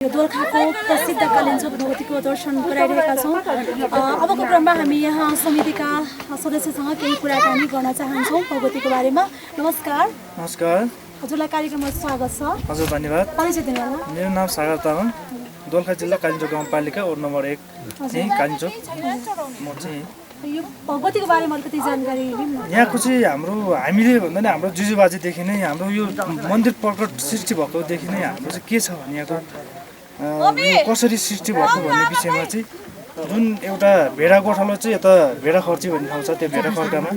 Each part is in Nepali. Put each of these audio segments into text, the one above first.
दोलखाको प्रसिद्ध कालिन्चोक भगवतीको दर्शन गराइरहेका छौँ। अबको क्रममा हामी यहाँ समितिका सदस्यसँग केही कुराकानी गर्न चाहन्छौँ भगवतीको बारेमा। नमस्कार। नमस्कार। हजुरलाई कार्यक्रममा स्वागत छ। हजुर धन्यवाद। परिचय दिनुहोला। मेरो नाम सागर तामाङ, दोलखा जिल्ला कालिन्चोक गाउँपालिका वार्ड नम्बर 1 चाहिँ कालिन्चोक। म चाहिँ यो भगवतीको बारेमा अलिकति जानकारी लिऊँ न। यहाँको चाहिँ हामीले भन्दा नि हाम्रो जुजुबाजेदेखि नै हाम्रो यो मन्दिर प्रकट सृष्टि भएकोदेखि नै हाम्रो चाहिँ के छ भने यहाँको कसरी सृष्टि भएको भन्ने विषयमा चाहिँ जुन एउटा भेडा गोठालो चाहिँ यता भेडा खर्ची भन्ने ठाउँ छ, त्यो भेडा खर्कामा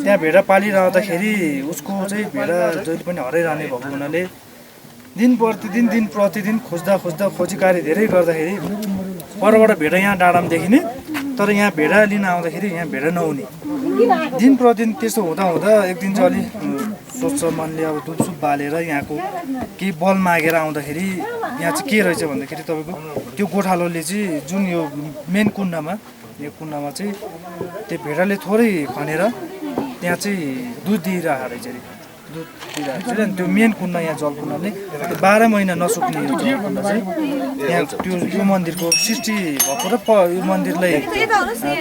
त्यहाँ भेडा पालिरहँदाखेरि उसको चाहिँ भेडा जहिले पनि हराइरहने भएको हुनाले दिन प्रतिदिन खोज्दा खोजीकार्य धेरै गर्दाखेरि परबाट भेडा यहाँ डाँडामा देखिने, तर यहाँ भेडा लिन आउँदाखेरि यहाँ भेडा नहुने। दिन प्रतिदिन त्यस्तो हुँदा एक दिन चाहिँ अलि सोच्छ मनले, अब दुधसुप बालेर यहाँको केही बल मागेर आउँदाखेरि यहाँ चाहिँ के रहेछ भन्दाखेरि तपाईँको त्यो गोठालोले चाहिँ जुन यो मेन कुण्डमा चाहिँ त्यो भेडाले थोरै खनेर त्यहाँ चाहिँ दुध दिइरहेको रहेछ अरे। दुध दिइरहेको छ अनि त्यो मेन कुण्ड यहाँ जल कुण्डले 12 महिना नसुक्ने यो जल कुण्ड चाहिँ यहाँ त्यो यो मन्दिरको सृष्टि भएको र यो मन्दिरलाई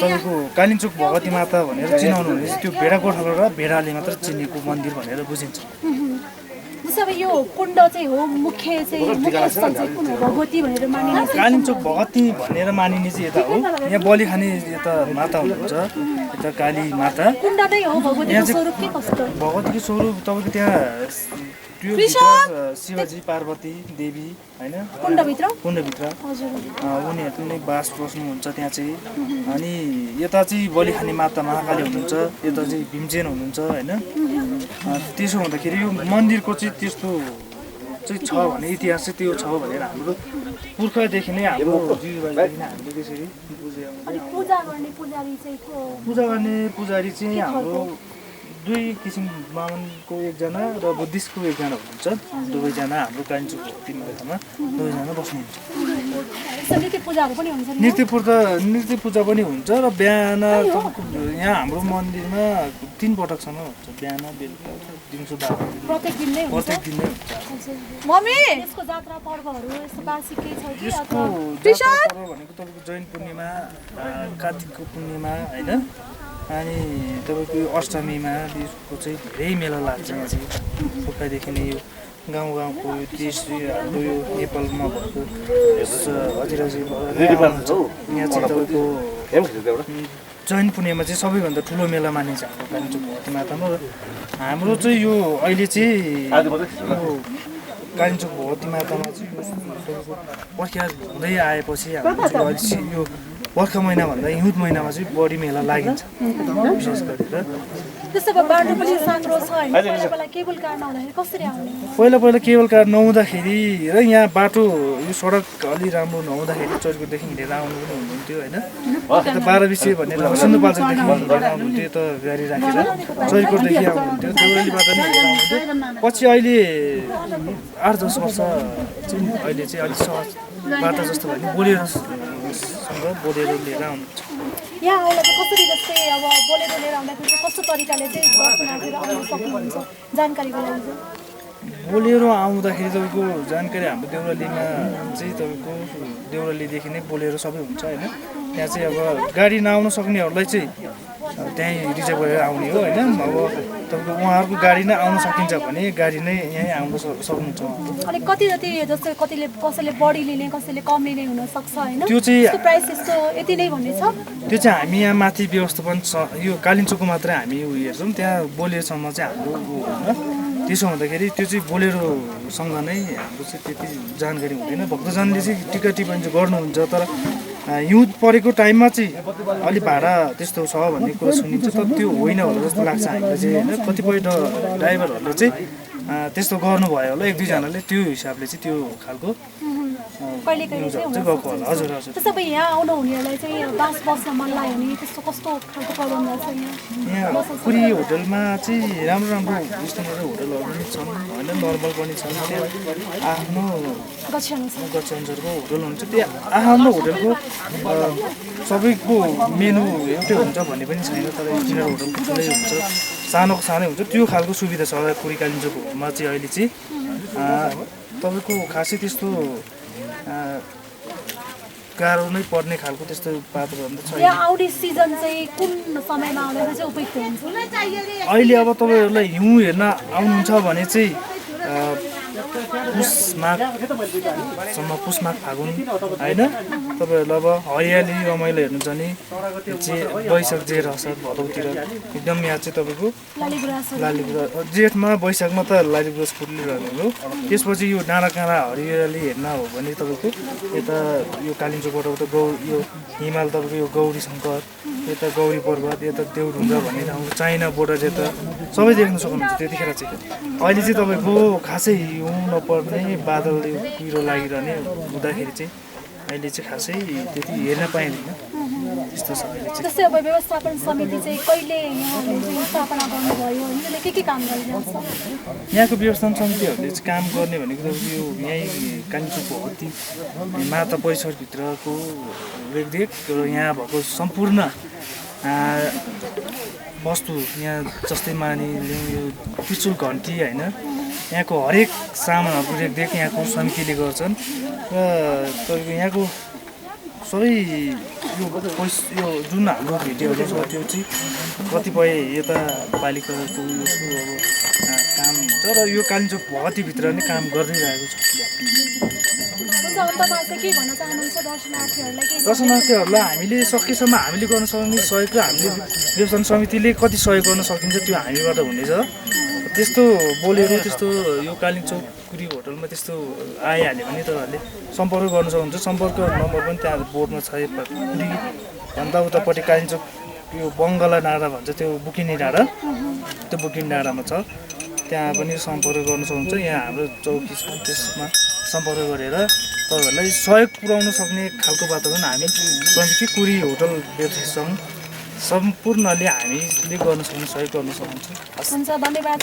तपाईँको कालिन्चोक भगवती माता भनेर चिनाउनु भने चाहिँ त्यो भेडा गोठालो र भेडाले मात्र चिनेको मन्दिर भनेर बुझिन्छ। अब यो कुण्ड चाहिँ हो मुख्य स्थल चाहिँ कुन हो? भगवती भनेर मानिने कालिन्चोक भगवती भनेर मानिने चाहिँ यता हो। यहाँ बलि खाने यता माता हुनुहुन्छ, यता काली माता। कुण्ड नै हो भगवतीको स्वरूप के कस्तो? भगवतीको स्वरूप तपाईँको त्यहाँ त्यो शिवजी पार्वती देवी हैन कुण्डभित्र उनीहरू नै बास बस्नुहुन्छ त्यहाँ चाहिँ। अनि यता चाहिँ बलि खाने माता महाकाली हुनुहुन्छ, यता चाहिँ भीमसेन हुनुहुन्छ हैन। त्यसो हुँदाखेरि यो मन्दिरको चाहिँ त्यस्तो चाहिँ छ भने इतिहास चाहिँ त्यो छ भनेर हाम्रो पुर्खादेखि नै हाम्रो जीवनदेखि हामीले त्यसरी पूजा गर्ने पुजारी चाहिँ हाम्रो दुई किसिम, बामनको एकजना र बुद्धिस्टको एकजना हुनुहुन्छ। दुवैजना हाम्रो कालिन्चोक भक्ति मातामा दुवैजना बस्नुहुन्छ। नृत्य पूजा पनि हुन्छ र बिहान यहाँ हाम्रो मन्दिरमा 3 पटकसम्म हुन्छ, बिहान बेलुका दिउँसो प्रत्येक दिन नै हुन्छ। मम्मी यसको जात्रा पर्वहरू यस्तो वार्षिक केही छ कि? यसको जात्रा पर्व भनेको तपाईँको जैन पूर्णिमा, कार्तिकको पूर्णिमा हैन, अनि तपाईँको अष्टमीमा यसको चाहिँ धेरै मेला लाग्छ। यहाँ चाहिँ पुर्खादेखि नै यो गाउँको यो देश हाम्रो यो नेपालमा भएको यहाँ चाहिँ तपाईँको जैन पूर्णिमा चाहिँ सबैभन्दा ठुलो मेला मानिन्छ हाम्रो कालिन्चोक भगवती मातामा। र हाम्रो चाहिँ यो अहिले चाहिँ कालिन्चोक भगवती मातामा चाहिँ प्रख्यात हुँदै आएपछि हाम्रो चाहिँ यो बर्खा महिना भन्दा हिउँद महिनामा चाहिँ बढी मेला लागिन्छ विशेष गरेर। त्यसो भए बाटो पनि साँघुरो छ हैन? पहिला केबल कार नहुँदाखेरि कसरी आउने? पहिला केबल कार नहुँदाखेरि र यहाँ बाटो यो सडक अलि राम्रो नहुँदाखेरि चौरकोटदेखि हिँडेर आउनु पनि हुनुहुन्थ्यो हैन। यता 12 बिसे भनेर सिन्धुपाल्चोकदेखि हिँडेर आउनुहुन्थ्यो, यता गाडी राखेर चौरकोटदेखि आउनुहुन्थ्यो, देउरालीबाट नै हिँडेर आउनुहुन्थ्यो। पछि अहिले 8-10 वर्ष चाहिँ अहिले चाहिँ अलिक सहज बाटो जस्तो भयो नि, बोलेरो लिएर आउनुहुन्छ। यहाँ आउँदा चाहिँ कसरी, जस्तै अब बोलेरो लिएर आउँदाखेरि चाहिँ कस्तो तरिकाले चाहिँ बसमा आउन सक्नुहुन्छ जानकारीको लागि? बोलेरो आउँदाखेरि तपाईँको जानकारी हाम्रो देउरालीमा चाहिँ तपाईँको देउरालीदेखि नै बोलेरो सबै हुन्छ होइन। त्यहाँ चाहिँ अब गाडी नआउन सक्नेहरूलाई चाहिँ त्यहीँ रिजर्भ गरेर आउने हो होइन। अब तपाईँको उहाँहरूको गाडी नै आउन सकिन्छ भने गाडी नै यहीँ आउन सक्नुहुन्छ। अनि कति जति जस्तै कसैले बढी लिने कसैले कम लिने हुनसक्छ होइन? त्यो चाहिँ प्राइस यस्तो यति नै भन्ने छ? त्यो चाहिँ हामी यहाँ माथि व्यवस्थापन यो कालिन्चोकको मात्रै हामी हेर्छौँ, त्यहाँ बोलेरोसम्म चाहिँ हाम्रो होइन। त्यसो हुँदाखेरि त्यो चाहिँ बोलेरोसँग नै हाम्रो चाहिँ त्यति जानकारी हुँदैन। भक्तजनले चाहिँ टिकट टिप्पणी चाहिँ गर्नुहुन्छ, तर हिउँद परेको टाइममा चाहिँ अलि भाडा त्यस्तो छ भन्ने कुरा सुनिन्छ, तर त्यो होइन होला जस्तो लाग्छ हामीलाई चाहिँ होइन। कतिपय ड्राइभरहरूले चाहिँ त्यस्तो गर्नुभयो होला, 1-2 जनाले त्यो हिसाबले चाहिँ त्यो खालको कहिले गएको होला। हजुर हजुर। त्यसो भए यहाँ आउनु हुनेहरूलाई चाहिँ बास बस्न मन लाग्यो भने त्यस्तो कस्तो खालको प्रबन्ध छ यहाँ? पुरी होटलमा चाहिँ राम्रो स्ट्यान्डर्ड होटलहरू पनि छन् होइन, नर्मल पनि छन्। त्यहाँ आफ्नो गच्छनुसारको होटल हुन्छ, त्यहाँ आफ्नो होटलको सबैको मेनु एउटै हुन्छ भन्ने पनि छैन, तर इन्जिनियर होटलको ठुलै हुन्छ, सानै हुन्छ। त्यो खालको सुविधा छ पुरी कालिन्चोकमा चाहिँ अहिले चाहिँ। तपाईँको खासै त्यस्तो गाह्रो नै पर्ने खालको त्यस्तो वातावरण त छैन। यहाँ आउने सिजन चाहिँ कुन समयमा आउँदा चाहिँ उपयुक्त हुन्छ? अहिले अब तपाईँहरूलाई हिउँ हेर्न आउनुहुन्छ भने चाहिँ पुस माघसम्म, पुस माघ फागुन होइन, तपाईँहरूलाई अब हरियाली रमाइलो हेर्नु जाने वैशाख जेठ असार भदौतिर एकदम यहाँ चाहिँ तपाईँको लालीगुराँस जेठमा वैशाखमा त लालीगुराँस फुलिरहने हो। त्यसपछि यो डाँडाकाँडा हरियाली हेर्न हो भने तपाईँको यता यो कालिम्पोङबाट उता यो हिमाल तपाईँको यो गौरी शङ्कर, यता गौरी पर्वत, यता देउढुङ्गा भन्ने ठाउँ, चाइना बोर्डर यता सबै देख्न सक्नुहुन्छ। त्यतिखेर चाहिँ अहिले चाहिँ तपाईँको खासै हिउँ नपर्ने बादल कुहिरो लागिरहने हुँदाखेरि चाहिँ अहिले चाहिँ खासै त्यति हेर्न पाइँदैन, त्यस्तो छ अहिले चाहिँ। जस्तै अब व्यवस्थापन समिति चाहिँ कहिले यहाँले चाहिँ स्थापना गर्नुभयो, यिनीहरूले के काम गरिरहेको छ? यहाँको व्यवस्थापन समितिहरूले चाहिँ काम गर्ने भनेको तपाईँको यो यहीँ कालिम्पोङ भगवती माता परिसरभित्रको रेखदेख र यहाँ भएको सम्पूर्ण वस्तु, यहाँ जस्तै मानिलिउँ यो त्रिशुल घन्टी होइन, यहाँको हरेक सामानहरूको रेखदेख यहाँको समितिले गर्छन् र तपाईँको यहाँको सबै यो जुन हाम्रो भिडियोहरू छ त्यो चाहिँ कतिपय यता पालिकाको अब काम हुन्छ र यो कालिम्पोङ भगवतीभित्र नै काम गरिरहेको छ। अन्तमा चाहिँ के भन्न चाहनुहुन्छ दर्शनार्थीहरूलाई? दर्शनार्थीहरूलाई हामीले सकेसम्म हामीले गर्न सक्ने सहयोग र हामीले व्यवस्थापन समितिले कति सहयोग गर्न सकिन्छ त्यो हामीबाट हुनेछ। त्यस्तो बोलेर त्यस्तो यो कालिम्पोङ कुरी होटलमा त्यस्तो आइहाल्यो भने तपाईँहरूले सम्पर्क गर्न सक्नुहुन्छ। सम्पर्क नम्बर पनि त्यहाँ बोर्डमा छ। कुरी भन्दा उतापट्टि कालिम्पोङ यो बङ्गला डाँडा भन्छ, त्यो बुकिनी डाँडा, त्यो बुकिनी डाँडामा छ, त्यहाँ पनि सम्पर्क गर्न सक्नुहुन्छ। यहाँ हाम्रो चौकी छ, त्यसमा सम्पर्क गरेर तपाईँहरूलाई सहयोग पुर्याउन सक्ने खालको वातावरण हामी समिति कुरी होटल व्यवसाय सङ्घ सम्पूर्णले हामीले गर्न सक्ने सहयोग गर्न सक्नुहुन्छ। हुन्छ, धन्यवाद।